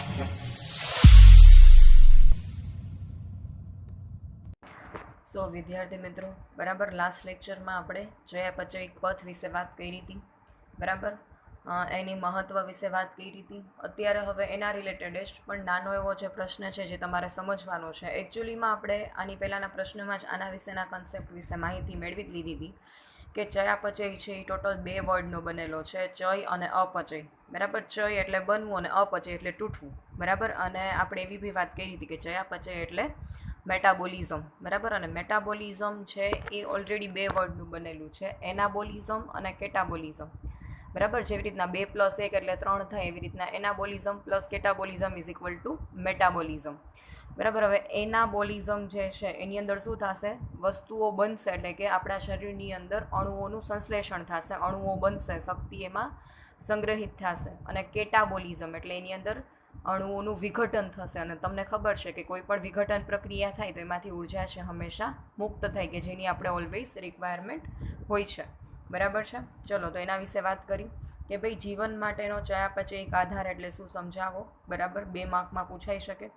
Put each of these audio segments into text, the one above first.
સો વિદ્યાર્થી મિત્રો, બરાબર લાસ્ટ લેક્ચરમાં આપણે ચયાપચયિક પથ વિશે વાત કરી હતી, બરાબર એની મહત્ત્વ વિશે વાત કરી હતી. અત્યારે હવે એના રિલેટેડ જ પણ નાનો એવો જે પ્રશ્ન છે જે તમારે સમજવાનો છે. એકચ્યુઅલીમાં આપણે આની પહેલાંના પ્રશ્નમાં જ આના વિશેના કન્સેપ્ટ વિશે માહિતી મેળવી જ લીધી હતી કે ચયાપચય છે એ ટોટલ 2 વર્ડનો બનેલો છે, ચય અને અપચય. બરાબર, ચય એટલે બનવું અને અપચય એટલે તૂટવું. બરાબર, અને આપણે એવી બી વાત કરી હતી કે ચયાપચય એટલે મેટાબોલિઝમ. બરાબર, અને મેટાબોલિઝમ છે એ ઓલરેડી 2 વર્ડનું બનેલું છે, એનાબોલિઝમ અને કેટાબોલિઝમ. બરાબર, જેવી રીતના 2 + 1 એટલે 3 થાય, એવી રીતના anabolism plus catabolism is equal to metabolism. બરાબર, હવે એનાબોલિઝમ જે છે એની અંદર શું થશે? વસ્તુઓ બનશે, એટલે કે આપણા શરીરની અંદર અણુઓનું સંશ્લેષણ થશે, અણુઓ બનશે, શક્તિ એમાં સંગ્રહિત થશે. અને કેટાબોલિઝમ એટલે એની અંદર અણુઓનું વિઘટન થશે. અને તમને ખબર છે કે કોઈ પણ વિઘટન પ્રક્રિયા થાય તો એમાંથી ઉર્જા છે હંમેશા મુક્ત થાય, કે જેની આપણે ઓલવેઝ રિક્વાયરમેન્ટ હોય છે. બરાબર છે, ચલો તો એના વિશે વાત કરી કે ભાઈ જીવન માટેનો ચયાપચયિક આધાર એટલે શું સમજાવો. બરાબર, 2 માર્કમાં પૂછાઈ શકે.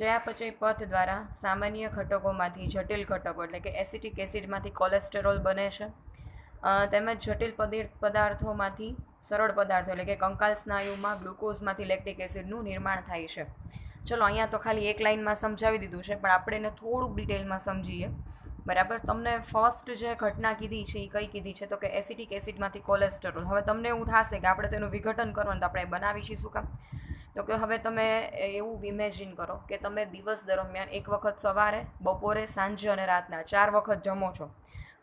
ચયાપચય પથ દ્વારા સામાન્ય ઘટકોમાંથી જટિલ ઘટકો એટલે કે એસિટિક એસિડમાંથી કોલેસ્ટેરોલ બને છે, તેમજ જટિલ પદાર્થોમાંથી સરળ પદાર્થો એટલે કે કંકાલ સ્નાયુમાં ગ્લુકોઝમાંથી લેક્ટિક એસિડનું નિર્માણ થાય છે. ચલો, અહીંયા તો ખાલી એક લાઇનમાં સમજાવી દીધું છે, પણ આપણે એને થોડુંક ડિટેલમાં સમજીએ. બરાબર, તમને ફર્સ્ટ જે ઘટના કીધી છે એ કઈ કીધી છે? તો કે એસિટિક એસિડમાંથી કોલેસ્ટેરોલ. હવે તમને એવું થશે કે આપણે તેનું વિઘટન કરવાનું, તો આપણે બનાવીશું શું કામ? તો કે હવે તમે એવું ઇમેજિન કરો કે તમે દિવસ દરમિયાન એક વખત સવારે, બપોરે, સાંજે અને રાતના 4 વખત જમો છો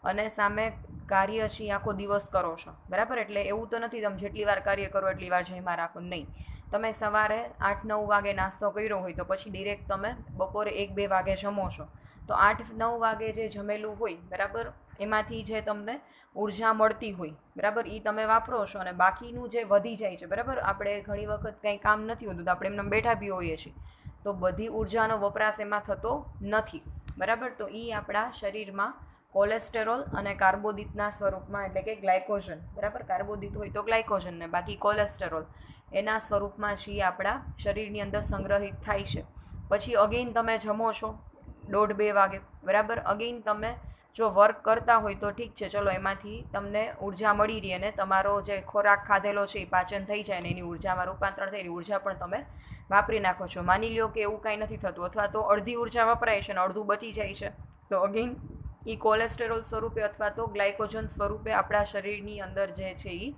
અને સામે કાર્ય છે આખો દિવસ કરો છો. બરાબર, એટલે એવું તો નથી તમે જેટલી વાર કાર્ય કરો એટલી વાર જમ્યા રાખો, નહીં. તમે સવારે 8-9 વાગે નાસ્તો કર્યો હોય તો પછી ડિરેક્ટ તમે બપોરે 1-2 વાગે જમો છો, તો 8-9 વાગે જે જમેલું હોય, બરાબર, એમાંથી જે તમને ઉર્જા મળતી હોય, બરાબર, એ તમે વાપરો છો અને બાકીનું જે વધી જાય છે. બરાબર, આપણે ઘણી વખત કંઈ કામ નથી હોતું તો આપણે એમને બેઠા બી હોઈએ છીએ, તો બધી ઉર્જાનો વપરાશ એમાં થતો નથી. બરાબર, તો એ આપણા શરીરમાં કોલેસ્ટેરોલ અને કાર્બોદિતના સ્વરૂપમાં એટલે કે ગ્લાયકોજન. બરાબર, કાર્બોદિત હોય તો ગ્લાયકોજન ને બાકી કોલેસ્ટેરોલ એના સ્વરૂપમાં છે આપણા શરીરની અંદર સંગ્રહિત થાય છે. પછી અગેઇન તમે જમો છો 1:30-2 વાગે. બરાબર, અગેઇન તમે જો વર્ક કરતા હોય તો ઠીક છે, ચલો એમાંથી તમને ઉર્જા મળી રહી અને તમારો જે ખોરાક ખાધેલો છે એ પાચન થઈ જાય ને એની ઉર્જામાં રૂપાંતરણ થઈ, ઉર્જા પણ તમે વાપરી નાખો છો. માની લ્યો કે એવું કાંઈ નથી થતું, અથવા તો અડધી ઉર્જા વપરાય છે અને અડધું બચી જાય છે, તો અગેઇન એ કોલેસ્ટેરોલ સ્વરૂપે અથવા તો ગ્લાયકોજન સ્વરૂપે આપણા શરીરની અંદર જે છે એ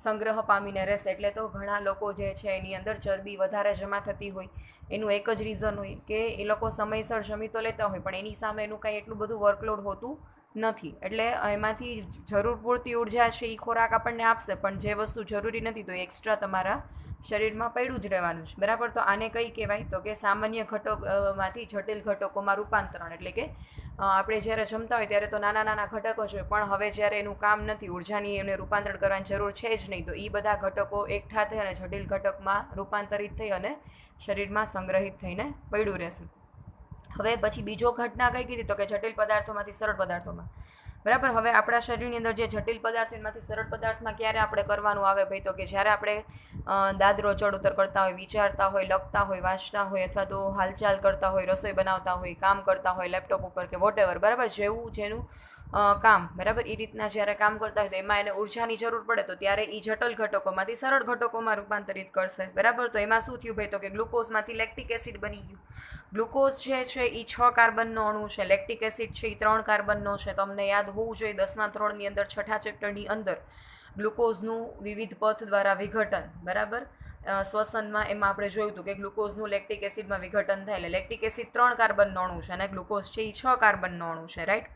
સંગ્રહ પામીને રહેશે. એટલે તો ઘણા લોકો જે છે એની અંદર ચરબી વધારે જમા થતી હોય, એનું એક જ રીઝન હોય કે એ લોકો સમયસર જમી તો લેતા હોય પણ એની સામે એનું કાંઈ એટલું બધું વર્કલોડ હોતું નથી. એટલે એમાંથી જરૂર પૂરતી ઉર્જા છે એ ખોરાક આપણને આપશે, પણ જે વસ્તુ જરૂરી નથી તો એક્સ્ટ્રા તમારા શરીરમાં પડ્યું જ રહેવાનું છે. બરાબર, તો આને કઈ કહેવાય? તો કે સામાન્ય ઘટકમાંથી જટિલ ઘટકોમાં રૂપાંતરણ. એટલે કે આપણે જ્યારે જમતા હોય ત્યારે તો નાના નાના ઘટકો છે, પણ હવે જ્યારે એનું કામ નથી, ઉર્જાની એમને રૂપાંતરણ કરવાની જરૂર છે જ નહીં, તો એ બધા ઘટકો એકઠા થઈ અને જટિલ ઘટકમાં રૂપાંતરિત થઈ અને શરીરમાં સંગ્રહિત થઈને પડ્યું રહેશે. હવે પછી બીજો ઘટના કઈ કીધી? તો કે જટિલ પદાર્થોમાંથી સરળ પદાર્થોમાં. બરાબર, હવે આપણા શરીરની અંદર જે જટિલ પદાર્થ એમાંથી સરળ પદાર્થમાં ક્યારે આપણે કરવાનું આવે ભાઈ? તો કે જ્યારે આપણે દાદરો ચડ ઉતર કરતા હોય, વિચારતા હોય, લખતા હોય, વાંચતા હોય, અથવા તો હાલચાલ કરતા હોય, રસોઈ બનાવતા હોય, કામ કરતા હોય લેપટોપ ઉપર કે વોટેવર. બરાબર, જેનું કામ, બરાબર, એ રીતના જ્યારે કામ કરતા હોય તો એમાં એને ઉર્જાની જરૂર પડે, તો ત્યારે એ જટિલ ઘટકોમાંથી સરળ ઘટકોમાં રૂપાંતરિત કરશે. બરાબર, તો એમાં શું થયું ભાઈ? તો કે ગ્લુકોઝમાંથી લેક્ટિક એસિડ બની ગયું. ગ્લુકોઝ જે છે એ 6 કાર્બનનો અણુ છે, લેક્ટિક એસિડ છે એ 3 કાર્બનનો છે. તમને યાદ હોવું જોઈએ 10મા ધોરણની અંદર 6ઠા ચેપ્ટરની અંદર ગ્લુકોઝનું વિવિધ પથ દ્વારા વિઘટન. બરાબર, શ્વસનમાં એમાં આપણે જોયું હતું કે ગ્લુકોઝનું લેક્ટિક એસિડમાં વિઘટન થાય. એટલે લેક્ટિક એસિડ 3 કાર્બનનો અણુ છે અને ગ્લુકોઝ છે એ 6 કાર્બનનો અણુ છે, રાઈટ?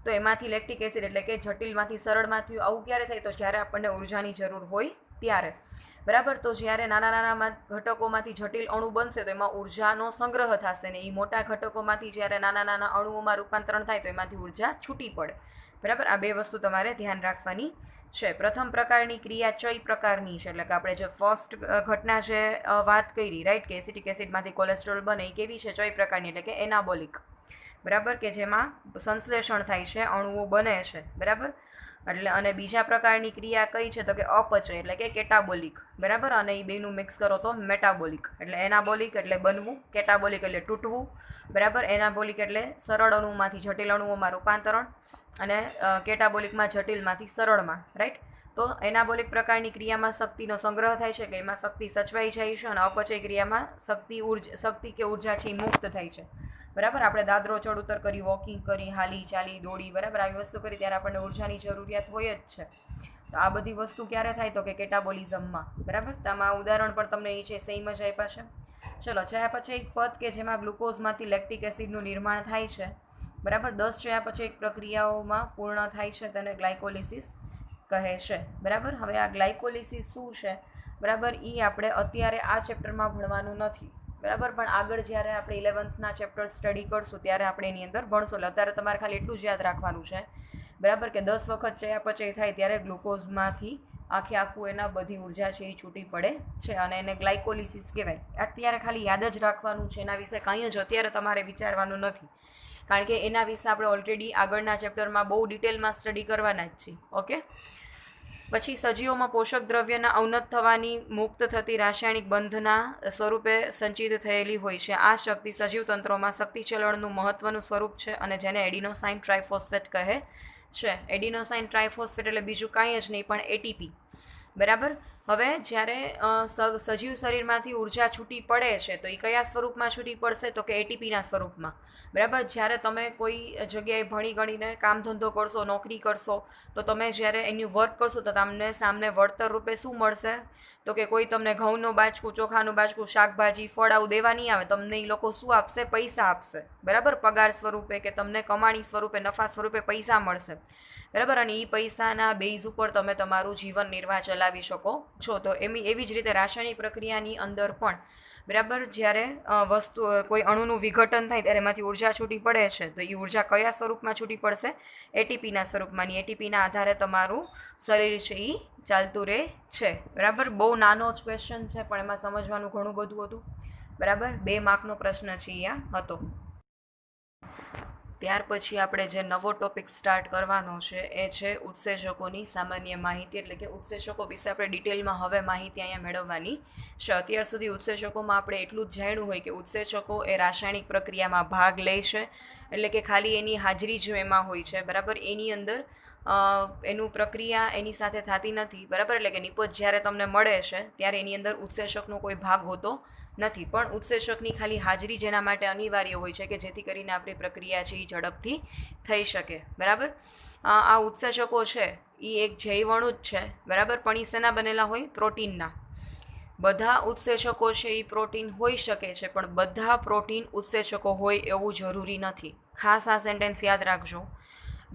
તો એમાંથી લેક્ટિક એસિડ એટલે કે જટિલમાંથી સરળમાંથી આવું ક્યારે થાય? તો જ્યારે આપણને ઉર્જાની જરૂર હોય ત્યારે. બરાબર, તો જ્યારે નાના નાના ઘટકોમાંથી જટિલ અણુ બનશે તો એમાં ઉર્જાનો સંગ્રહ થશે ને એ મોટા ઘટકોમાંથી જ્યારે નાના નાના અણુઓમાં રૂપાંતરણ થાય તો એમાંથી ઉર્જા છૂટી પડે. બરાબર, આ 2 વસ્તુ તમારે ધ્યાન રાખવાની છે. પ્રથમ પ્રકારની ક્રિયા ચય પ્રકારની છે, એટલે કે આપણે જે ફર્સ્ટ ઘટના છે વાત કરી, રાઈટ, કે એસિટિક એસિડમાંથી કોલેસ્ટ્રોલ બને, એ કેવી છે? ચય પ્રકારની, એટલે કે એનાબોલિક. બરાબર, કે જેમાં સંશ્લેષણ થાય છે, અણુઓ બને છે. બરાબર, એટલે અને બીજા પ્રકારની ક્રિયા કઈ છે તો કે અપચય એટલે કે કેટાબોલિક, બરાબર. અને એ બેનું મિક્સ કરો તો મેટાબોલિક. એટલે એનાબોલિક એટલે બનવું, કેટાબોલિક એટલે તૂટવું, બરાબર. એનાબોલિક એટલે સરળ અણુમાંથી જટિલ અણુઓમાં રૂપાંતરણ, અને કેટાબોલિકમાં જટિલમાંથી સરળમાં, રાઈટ. તો એનાબોલિક પ્રકારની ક્રિયામાં શક્તિનો સંગ્રહ થાય છે કે એમાં શક્તિ સચવાઈ જાય છે, અને અપચય ક્રિયામાં શક્તિ કે ઉર્જા છે એ મુક્ત થાય છે, બરાબર. આપણે દાદરો ચડ ઉતર કરી, વોકિંગ કરી, હાલી ચાલી દોડી, બરાબર, આવી વસ્તુ કરી ત્યારે આપણને ઉર્જાની જરૂરિયાત હોય જ છે. તો આ બધી વસ્તુ ક્યારે થાય તો કે કેટાબોલિઝમમાં, બરાબર. તો આમાં ઉદાહરણ પણ તમને નીચે સેમ જ આપ્યા છે. ચલો, ચયાપચયિક પદ કે જેમાં ગ્લુકોઝમાંથી લેક્ટિક એસિડનું નિર્માણ થાય છે, બરાબર. 10 ચયાપચયિક પ્રક્રિયાઓમાં પૂર્ણ થાય છે તેને ગ્લાયકોલિસિસ કહે છે, બરાબર. હવે આ ગ્લાયકોલિસિસ શું છે, બરાબર, એ આપણે અત્યારે આ ચેપ્ટરમાં ભણવાનું નથી, બરાબર. પણ આગળ જ્યારે આપણે 11થના ચેપ્ટર સ્ટડી કરશું ત્યારે આપણે એની અંદર ભણશું. એટલે અત્યારે તમારે ખાલી એટલું જ યાદ રાખવાનું છે, બરાબર, કે 10 વખત ચયાપચય થાય ત્યારે ગ્લુકોઝમાંથી આખું એના બધી ઉર્જા છે એ છૂટી પડે છે, અને એને ગ્લાયકોલિસિસ કહેવાય. અત્યારે ખાલી યાદ જ રાખવાનું છે, એના વિશે કંઈ જ અત્યારે તમારે વિચારવાનું નથી, કારણ કે એના વિશે આપણે ઓલરેડી આગળના ચેપ્ટરમાં બહુ ડિટેલમાં સ્ટડી કરવાના જ છીએ. ઓકે. પછી સજીવોમાં પોષક દ્રવ્યના અવનત થવાની મુક્ત થતી રાસાયણિક બંધના સ્વરૂપે સંચિત થયેલી હોય છે. આ શક્તિ સજીવ તંત્રોમાં શક્તિ ચલણનું મહત્વનું સ્વરૂપ છે, અને જેને એડિનોસાઇન ટ્રાઇફોસ્ફેટ કહે છે. એડિનોસાઇન ટ્રાઇફોસ્ફેટ એટલે બીજું કાંઈ જ નહીં પણ એટીપી, બરાબર. હવે જ્યારે સજીવ શરીરમાંથી ઉર્જા છૂટી પડે છે તો એ કયા સ્વરૂપમાં છૂટી પડશે તો કે એટીપીના સ્વરૂપમાં, બરાબર. જ્યારે તમે કોઈ જગ્યાએ ભણી ગણીને કામ ધંધો કરશો, નોકરી કરશો, તો તમે જ્યારે એનું વર્ક કરશો તો તમને સામે વળતર રૂપે શું મળશે તો કે કોઈ તમને ઘઉંનો બાજકું, ચોખાનું બાજકું, શાકભાજી, ફળ આવું દેવા નહીં આવે, તમને એ લોકો શું આપશે, પૈસા આપશે, બરાબર. પગાર સ્વરૂપે કે તમને કમાણી સ્વરૂપે, નફા સ્વરૂપે પૈસા મળશે, બરાબર. અને એ પૈસાના બેઝ ઉપર તમે તમારું જીવન નિર્વાહ ચલાવી શકો છો. તો એવી જ રીતે રાસાયણિક પ્રક્રિયાની અંદર પણ, બરાબર, જ્યારે કોઈ અણુનું વિઘટન થાય ત્યારે એમાંથી ઉર્જા છૂટી પડે છે, તો એ ઉર્જા કયા સ્વરૂપમાં છૂટી પડશે, એટીપીના સ્વરૂપમાં. એટીપીના આધારે તમારું શરીર છે એ ચાલતું રહે છે, બરાબર. બહુ નાનો જ ક્વેશ્ચન છે પણ એમાં સમજવાનું ઘણું બધું હતું, બરાબર. 2 માર્કનો પ્રશ્ન છે અહીંયા હતો. ત્યાર પછી આપણે જે નવો ટોપિક સ્ટાર્ટ કરવાનો છે એ છે ઉત્સેચકોની સામાન્ય માહિતી, એટલે કે ઉત્સેચકો વિશે આપણે ડિટેલમાં હવે માહિતી અહીંયા મેળવવાની છે. અત્યાર સુધી ઉત્સેચકોમાં આપણે એટલું જ જાણ્યું હોય કે ઉત્સેચકો એ રાસાયણિક પ્રક્રિયામાં ભાગ લે છે, એટલે કે ખાલી એની હાજરી જ એમાં હોય છે, બરાબર. એની અંદર એનું પ્રક્રિયા એની સાથે થતી નથી, બરાબર. એટલે કે નિપજ જ્યારે તમને મળે છે ત્યારે એની અંદર ઉત્સેચકનો કોઈ ભાગ હોતો નથી, પણ ઉત્સેચકની ખાલી હાજરી જેના માટે અનિવાર્ય હોય છે કે જેથી કરીને આપણી પ્રક્રિયા છે એ ઝડપથી થઈ શકે, બરાબર. આ ઉત્સેચકો છે એ એક જૈવણુ જ છે, બરાબર. પણ એ શેના બનેલા હોય, પ્રોટીનના. બધા ઉત્સેચકો છે એ પ્રોટીન હોઈ શકે છે, પણ બધા પ્રોટીન ઉત્સેચકો હોય એવું જરૂરી નથી. ખાસ આ સેન્ટેન્સ યાદ રાખજો.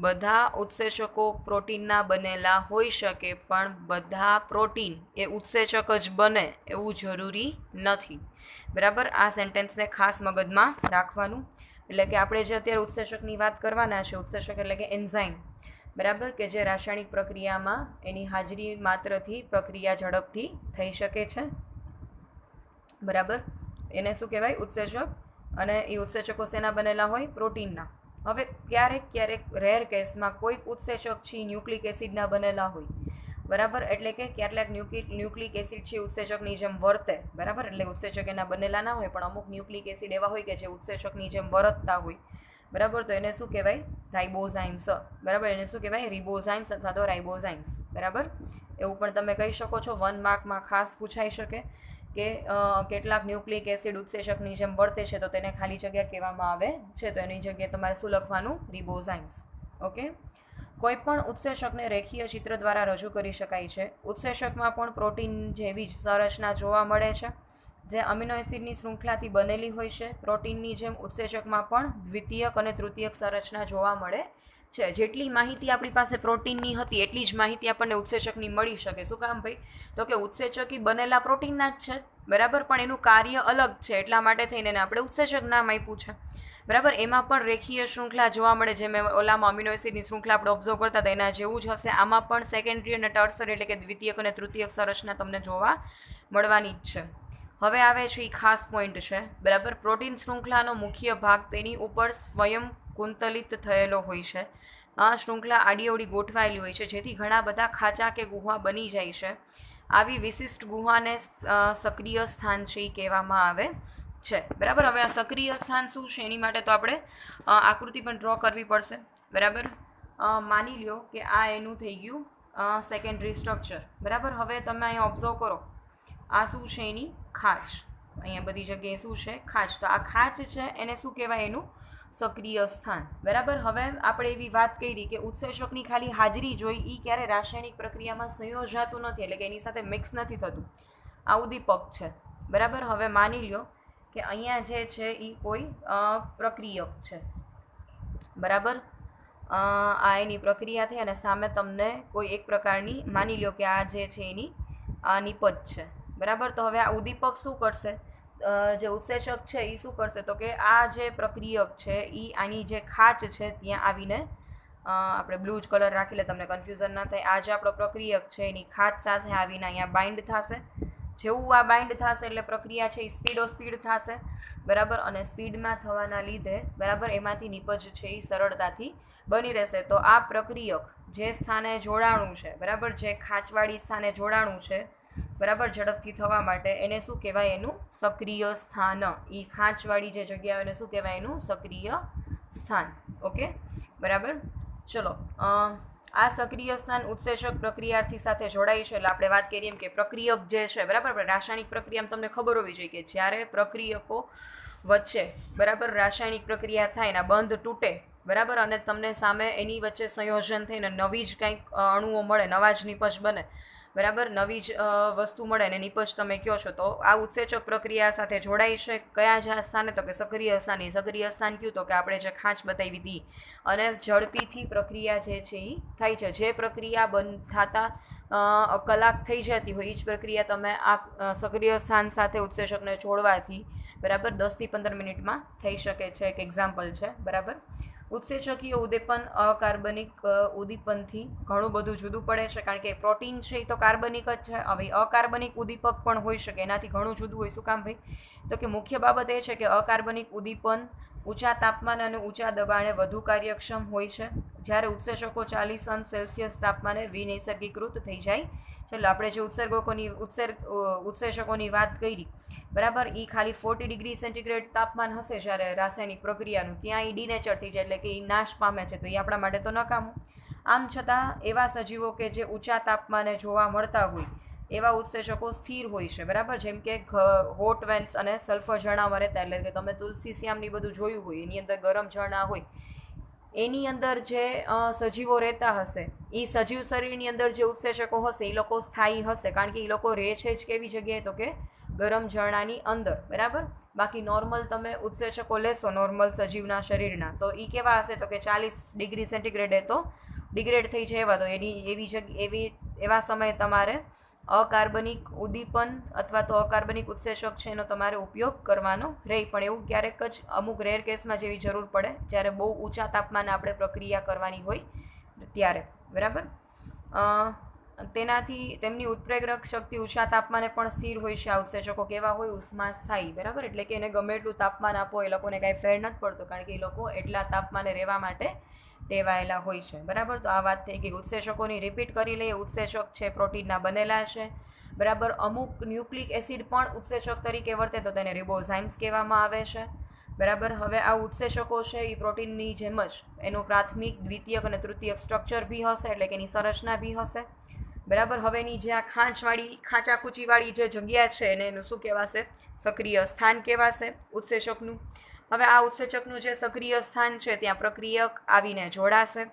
બધા ઉત્સેચકો પ્રોટીનના બનેલા હોઈ શકે, પણ બધા પ્રોટીન એ ઉત્સેચક જ બને એવું જરૂરી નથી, બરાબર. આ સેન્ટેન્સને ખાસ મગજમાં રાખવાનું. એટલે કે આપણે જે અત્યારે ઉત્સેચકની વાત કરવાના છે, ઉત્સેચક એટલે કે એન્ઝાઇમ, બરાબર, કે જે રાસાયણિક પ્રક્રિયામાં એની હાજરી માત્રથી પ્રક્રિયા ઝડપથી થઈ શકે છે, બરાબર. એને શું કહેવાય, ઉત્સેચક. અને એ ઉત્સેચકો શેના બનેલા હોય, પ્રોટીનના. હવે ક્યારેક રેર કેસમાં કોઈક ઉત્સેચક છે ન્યુક્લિક એસિડના બનેલા હોય, બરાબર. એટલે કે કેટલાક ન્યુક્લિક એસિડ છે ઉત્સેચકની જેમ વર્તે, બરાબર. એટલે ઉત્સેચક એના બનેલા ના હોય, પણ અમુક ન્યુક્લિક એસિડ એવા હોય કે જે ઉત્સેચકની જેમ વર્તતા હોય, બરાબર. તો એને શું કહેવાય, રાઇબોઝાઇમ્સ, બરાબર. એને શું કહેવાય, રિબોઝાઇમ્સ અથવા તો રાઇબોઝાઇમ્સ, બરાબર. એવું પણ તમે કહી શકો છો. 1 માર્કમાં ખાસ પૂછાઈ શકે કે કેટલાક ન્યુક્લિક એસિડ ઉત્સેચકની જેમ વર્તે છે તો તેને ખાલી જગ્યા કહેવામાં આવે છે, તો એની જગ્યાએ તમારે શું લખવાનું, રિબોઝાઇમ્સ. ઓકે. કોઈ પણ ઉત્સેચકને રેખીય ચિત્ર દ્વારા રજૂ કરી શકાય છે. ઉત્સેચકમાં પણ પ્રોટીન જેવી જ સંરચના જોવા મળે છે, જે અમીનો એસિડની શૃંખલાથી બનેલી હોય છે. પ્રોટીનની જેમ ઉત્સેચકમાં પણ દ્વિતીયક અને તૃતીયક સંરચના જોવા મળે છે. જેટલી માહિતી આપણી પાસે પ્રોટીનની હતી એટલી જ માહિતી આપણને ઉત્સેચકની મળી શકે. શું કામ ભાઈ, તો કે ઉત્સેચકી બનેલા પ્રોટીનના જ છે, બરાબર. પણ એનું કાર્ય અલગ છે, એટલા માટે થઈને એને આપણે ઉત્સેચક નામ આપ્યું છે, બરાબર. એમાં પણ રેખીય શૃંખલા જોવા મળે, જેમ ઓલામાં અમીનો એસિડની શૃંખલા આપણે ઓબ્ઝર્વ કરતા હતા એના જેવું જ હશે. આમાં પણ સેકન્ડરી અને ટર્સરી એટલે કે દ્વિતીયક અને તૃતીયક સંરચના તમને જોવા મળવાની જ છે. હવે આવે છે એ ખાસ પોઈન્ટ છે, બરાબર. પ્રોટીન શૃંખલાનો મુખ્ય ભાગ તેની ઉપર સ્વયં કુંતલિત થયેલો હોય છે, આ શૃંખલા આડીઅવળી ગોઠવાયેલી હોય છે, જેથી ઘણા બધા ખાંચા કે ગુહા બની જાય છે. આવી વિશિષ્ટ ગુહાને સક્રિય સ્થાન છે એ કહેવામાં આવે છે. બરાબર. હવે આ સક્રિય સ્થાન શું છે એની માટે તો આપણે આકૃતિ પણ ડ્રો કરવી પડશે. બરાબર. માની લ્યો કે આ એનું થઈ ગયું સેકન્ડરી સ્ટ્રક્ચર. બરાબર. હવે તમે અહીંયા ઓબ્ઝર્વ કરો, આ શું છે એની ખાંચ. અહીંયા બધી જગ્યાએ શું છે ખાંચ. તો આ ખાંચ છે એને શું કહેવાય? એનું સક્રિય સ્થાન. બરાબર. હવે આપણે એવી વાત કરી કે ઉત્સેચકની ખાલી હાજરી જોઈ એ ક્યારે રાસાયણિક પ્રક્રિયામાં સંયોજાતું નથી, એટલે કે એની સાથે મિક્સ નથી થતું. આ ઉદ્દીપક છે. બરાબર. હવે માની લ્યો કે અહીંયા જે છે એ કોઈ પ્રક્રિયક છે. બરાબર. આ એની પ્રક્રિયા થઈ અને સામે તમને કોઈ એક પ્રકારની માની લ્યો કે આ જે છે એની નિપજ છે. બરાબર. તો હવે આ ઉદ્દીપક શું કરશે? જે ઉત્સેચક છે એ શું કરશે? તો કે આ જે પ્રક્રિયક છે એ આની જે ખાંચ છે ત્યાં આવીને આપણે બ્લુ જ કલર રાખી લે, તમને કન્ફ્યુઝન ના થાય. આ જે આપણો પ્રક્રિયક છે એની ખાંચ સાથે આવીને અહીંયા બાઇન્ડ થશે. જેવું આ બાઇન્ડ થશે એટલે પ્રક્રિયા છે એ સ્પીડ થશે. બરાબર. અને સ્પીડમાં થવાના લીધે બરાબર એમાંથી નિપજ છે એ સરળતાથી બની રહેશે. તો આ પ્રક્રિયક જે સ્થાને જોડાણું છે, બરાબર, જે ખાંચવાળી સ્થાને જોડાણું છે, બરાબર, ઝડપથી થવા માટે એને શું કહેવાય? એનું સક્રિય સ્થાન. એ ખાંચવાળી જે જગ્યા એને શું કહેવાય? એનું સક્રિય સ્થાન. ઓકે. બરાબર. ચલો, આ સક્રિય સ્થાન ઉત્સેચક પ્રક્રિયાર્થી સાથે જોડાય છે. એટલે આપણે વાત કરીએ એમ કે પ્રક્રિયક જે છે, બરાબર, રાસાયણિક પ્રક્રિયામાં તમને ખબર હોવી જોઈએ કે જ્યારે પ્રક્રિયકો વચ્ચે બરાબર રાસાયણિક પ્રક્રિયા થાય, એના બંધ તૂટે, બરાબર, અને તમને સામે એની વચ્ચે સંયોજન થઈને નવી જ કંઈક અણુઓ મળે, નવા જ નિપજ બને, બરાબર, નવી જ વસ્તુ મળે ને નિપજ તમે કહો છો, તો આ ઉત્સેચક પ્રક્રિયા સાથે જોડાય છે. કયા જ્યાં સ્થાને? તો કે સક્રિય સ્થાન. સક્રિય સ્થાન કયું? તો કે આપણે જે ખાંચ બતાવી હતી. અને ઝડપીથી પ્રક્રિયા જે છે એ થાય છે. જે પ્રક્રિયા બંધ થતા કલાક થઈ જતી હોય એ જ પ્રક્રિયા તમે આ સક્રિય સ્થાન સાથે ઉત્સેચકને જોડવાથી બરાબર 10 થી 15 મિનિટમાં થઈ શકે છે. એક એક્ઝામ્પલ છે. બરાબર. ઉત્સેચકીય ઉદ્દીપન અકાર્બનિક ઉદ્દીપનથી ઘણું બધું જુદું પડે છે, કારણ કે પ્રોટીન છે એ તો કાર્બનિક જ છે. હવે અકાર્બનિક ઉદ્દીપક પણ હોઈ શકે, એનાથી ઘણું જુદું હોય. શું કામ ભાઈ? તો કે મુખ્ય બાબત એ છે કે અકાર્બનિક ઉદ્દીપન ઊંચા તાપમાન અને ઊંચા દબાણે વધુ કાર્યક્ષમ હોય છે, જ્યારે ઉત્સેચકો 40°C તાપમાને વિનૈસર્ગીકૃત થઈ જાય. એટલે આપણે જે ઉત્સેચકોની વાત કરી, બરાબર, એ ખાલી 40°C તાપમાન હશે જ્યારે રાસાયણિક પ્રક્રિયાનું, ત્યાં એ ડિનેચર થઈ જાય, એટલે કે એ નાશ પામે છે. તો એ આપણા માટે તો નકામું. આમ છતાં એવા સજીવો કે જે ઊંચા તાપમાને જોવા મળતા હોય એવા ઉત્સેચકો સ્થિર હોય છે. બરાબર. જેમ કે હોટ વેન્ટ્સ અને સલ્ફર ઝરણામાં રહેતા, એટલે કે તમે તુલસી શ્યામની બધું જોયું હોય, એની અંદર ગરમ ઝરણા હોય, એની અંદર જે સજીવો રહેતા હશે, એ સજીવ શરીરની અંદર જે ઉત્સેચકો હશે એ લોકો સ્થાયી હશે, કારણ કે એ લોકો રહે છે જ કેવી જગ્યાએ? તો કે ગરમ ઝરણાની અંદર. બરાબર. બાકી નોર્મલ તમે ઉત્સેચકો લેશો નોર્મલ સજીવના શરીરના, તો એ કેવા હશે? તો કે 40°C તો ડિગ્રેડ થઈ જાય. એવા તો એવા સમયે તમારે અકાર્બનિક ઉદ્દીપન અથવા તો અકાર્બનિક ઉત્સેચક છે એનો તમારે ઉપયોગ કરવાનો રહે. પણ એવું ક્યારેક જ અમુક રેર કેસમાં જેવી જરૂર પડે, જ્યારે બહુ ઊંચા તાપમાને આપણે પ્રક્રિયા કરવાની હોય ત્યારે. બરાબર. તેનાથી તેમની ઉત્પ્રેરક શક્તિ ઊંચા તાપમાને પણ સ્થિર હોય છે. આ ઉત્સેચકો કેવા હોય? ઉષ્માસ્થાયી. બરાબર. એટલે કે એને ગમે એટલું તાપમાન આપો એ લોકોને કાંઈ ફેર નથી પડતો, કારણ કે એ લોકો એટલા તાપમાને રહેવા માટે ટેવાયેલા હોય છે. બરાબર. તો આ વાત થઈ ગઈ. ઉત્સેચકોની રિપીટ કરી લઈએ. ઉત્સેચક છે પ્રોટીનના બનેલા છે. બરાબર. અમુક ન્યુક્લિક એસિડ પણ ઉત્સેચક તરીકે વર્તે, તો તેને રિબોઝાઇમ્સ કહેવામાં આવે છે. બરાબર. હવે આ ઉત્સેચકો છે એ પ્રોટીનની જેમ જ એનું પ્રાથમિક, દ્વિતીયક અને તૃતીયક સ્ટ્રક્ચર બી હશે, એટલે કે એની સંરચના બી હશે. બરાબર. હવે એની જે આ ખાંચાખૂચીવાળી જે જગ્યા છે એને એનું શું કહેવાશે? સક્રિય સ્થાન કહેવાશે ઉત્સેચકનું. હવે આ ઉત્સેચકનું જે સક્રિય સ્થાન છે ત્યાં પ્રક્રિયક આવીને જોડાશે.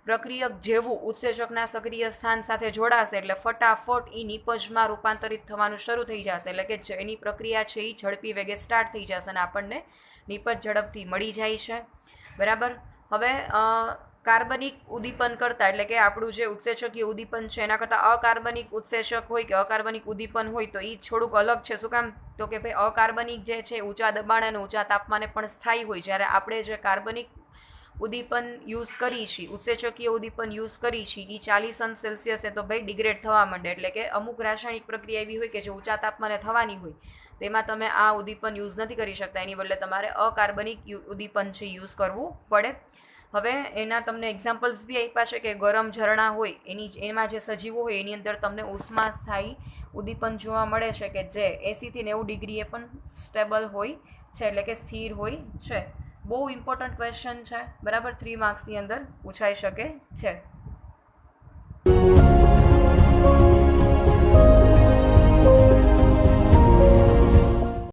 પ્રક્રિયક જેવું ઉત્સેચકના સક્રિય સ્થાન સાથે જોડાશે એટલે ફટાફટ એ નિપજમાં રૂપાંતરિત થવાનું શરૂ થઈ જશે, એટલે કે એની પ્રક્રિયા છે એ ઝડપી વેગે સ્ટાર્ટ થઈ જશે અને આપણને નિપજ ઝડપથી મળી જાય છે. બરાબર. હવે કાર્બનિક ઉદ્દીપન કરતાં, એટલે કે આપણું જે ઉત્સેચકીય ઉદ્દીપન છે એના કરતાં અકાર્બનિક ઉત્સેચક હોય કે અકાર્બનિક ઉદ્દીપન હોય તો એ થોડુંક અલગ છે. શું કામ? તો કે ભાઈ અકાર્બનિક જે છે ઊંચા દબાણે અને ઊંચા તાપમાને પણ સ્થાયી હોય, જ્યારે આપણે જે કાર્બનિક ઉદ્દીપન યુઝ કરી છીએ, ઉત્સેચકીય ઉદ્દીપન યુઝ કરી છીએ, એ 40°C તો ભાઈ ડિગ્રેડ થવા માંડે. એટલે કે અમુક રાસાયણિક પ્રક્રિયા એવી હોય કે જે ઊંચા તાપમાને થવાની હોય, તેમાં તમે આ ઉદ્દીપન યુઝ નથી કરી શકતા. એની બદલે તમારે અકાર્બનિક ઉદ્દીપન છે યુઝ કરવું પડે. હવે એના તમને એક્ઝામ્પલ્સ બી આપ્યા છે કે ગરમ ઝરણા હોય એમાં જે સજીવો હોય એની અંદર તમને ઉષ્મા સ્થાયી ઉદ્દીપન જોવા મળે છે કે જે 80 થી 90 ડિગ્રીએ પણ સ્ટેબલ હોય છે, એટલે કે સ્થિર હોય છે. બહુ ઇમ્પોર્ટન્ટ ક્વેશ્ચન છે, બરાબર, 3 માર્ક્સની અંદર પૂછાઈ શકે છે.